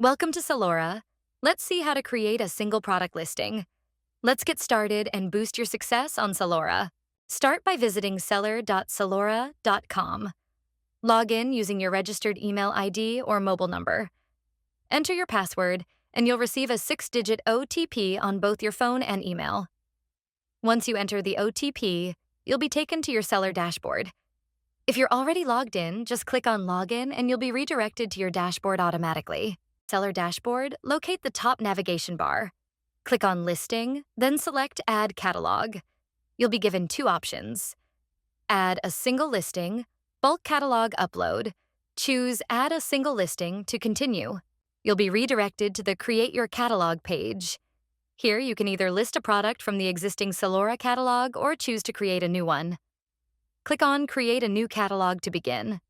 Welcome to Sellora. Let's see how to create a single product listing. Let's get started and boost your success on Sellora. Start by visiting seller.sellora.com. Log in using your registered email ID or mobile number. Enter your password, and you'll receive a 6-digit OTP on both your phone and email. Once you enter the OTP, you'll be taken to your Seller dashboard. If you're already logged in, just click on Login and you'll be redirected to your dashboard automatically. Seller dashboard, locate the top navigation bar. Click on Listing, then select Add Catalog. You'll be given two options. Add a single listing, bulk catalog upload. Choose Add a single listing to continue. You'll be redirected to the Create Your Catalog page. Here you can either list a product from the existing Sellora catalog or choose to create a new one. Click on Create a New Catalog to begin.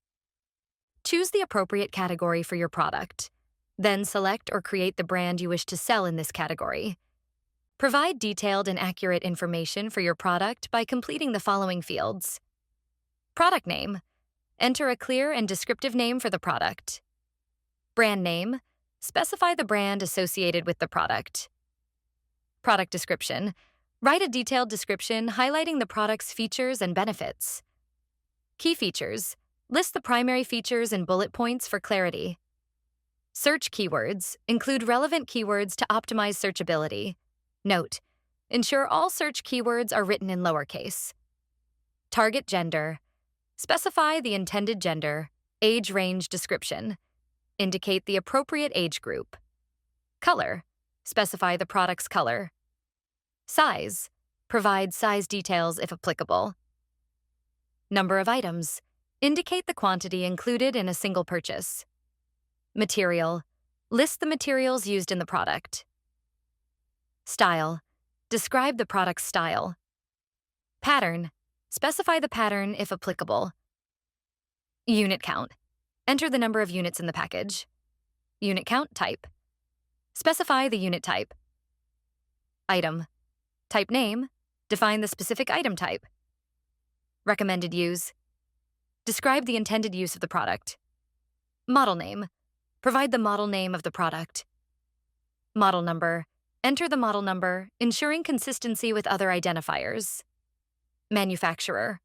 Choose the appropriate category for your product. Then select or create the brand you wish to sell in this category. Provide detailed and accurate information for your product by completing the following fields. Product name. Enter a clear and descriptive name for the product. Brand name. Specify the brand associated with the product. Product description. Write a detailed description highlighting the product's features and benefits. Key features. List the primary features and bullet points for clarity. Search keywords. Include relevant keywords to optimize searchability. Note: ensure all search keywords are written in lowercase. Target gender. Specify the intended gender. Age range description. Indicate the appropriate age group. Color. Specify the product's color. Size. Provide size details if applicable. Number of items. Indicate the quantity included in a single purchase. Material. List the materials used in the product. Style. Describe the product's style. Pattern. Specify the pattern if applicable. Unit count. Enter the number of units in the package. Unit count type. Specify the unit type. Item. Type name. Define the specific item type. Recommended use. Describe the intended use of the product. Model name. Provide the model name of the product. Model number. Enter the model number, ensuring consistency with other identifiers. Manufacturer.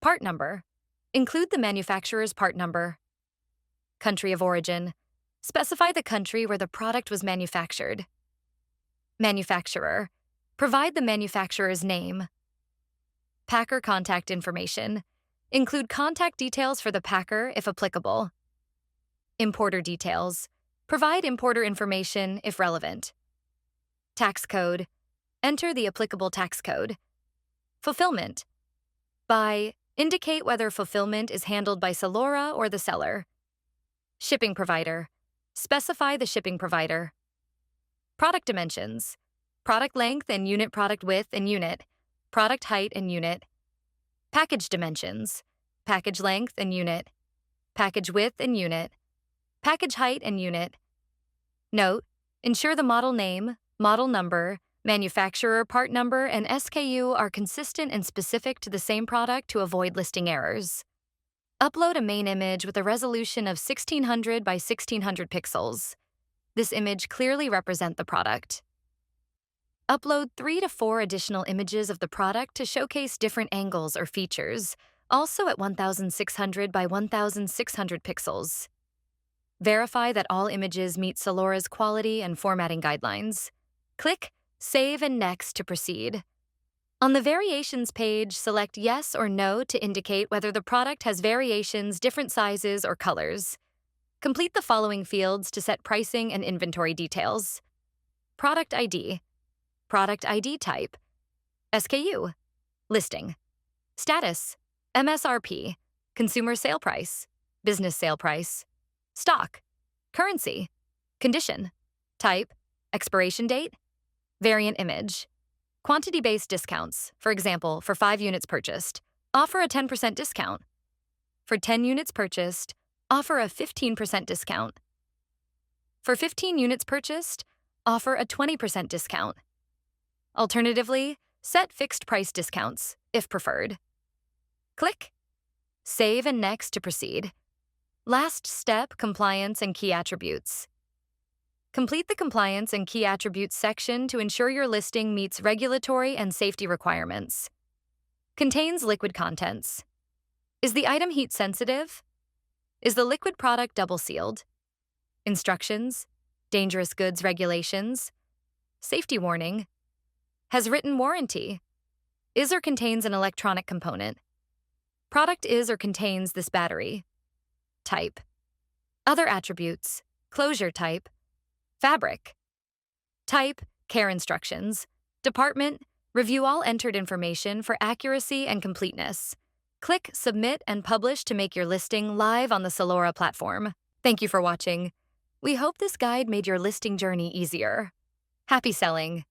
Part number. Include the manufacturer's part number. Country of origin. Specify the country where the product was manufactured. Manufacturer. Provide the manufacturer's name. Packer contact information. Include contact details for the packer if applicable. Importer details. Provide importer information if relevant. Tax code. Enter the applicable tax code. Fulfillment. By. Indicate whether fulfillment is handled by Sellora or the seller. Shipping provider. Specify the shipping provider. Product dimensions. Product length and unit, product width and unit. Product height and unit. Package dimensions. Package length and unit. Package width and unit. Package height and unit. Note: ensure the model name, model number, manufacturer part number, and SKU are consistent and specific to the same product to avoid listing errors. Upload a main image with a resolution of 1600 by 1600 pixels. This image clearly represents the product. Upload 3 to 4 additional images of the product to showcase different angles or features, also at 1600 by 1600 pixels. Verify that all images meet Sellora's quality and formatting guidelines. Click Save and Next to proceed. On the Variations page, select Yes or No to indicate whether the product has variations, different sizes, or colors. Complete the following fields to set pricing and inventory details. Product ID. Product ID type. SKU. Listing. Status. MSRP. Consumer sale price. Business sale price. Stock. Currency. Condition. Type. Expiration date. Variant image. Quantity-based discounts. For example, for 5 units purchased, offer a 10% discount. For 10 units purchased, offer a 15% discount. For 15 units purchased, offer a 20% discount. Alternatively, set fixed price discounts, if preferred. Click Save and Next to proceed. Last step, compliance and key attributes. Complete the Compliance and Key Attributes section to ensure your listing meets regulatory and safety requirements. Contains liquid contents. Is the item heat sensitive? Is the liquid product double sealed? Instructions, dangerous goods regulations, safety warning, has written warranty, is or contains an electronic component, product is or contains this battery, type, other attributes, closure type, fabric, type, care instructions, department, review all entered information for accuracy and completeness. Click Submit and Publish to make your listing live on the Sellora platform. Thank you for watching. We hope this guide made your listing journey easier. Happy selling!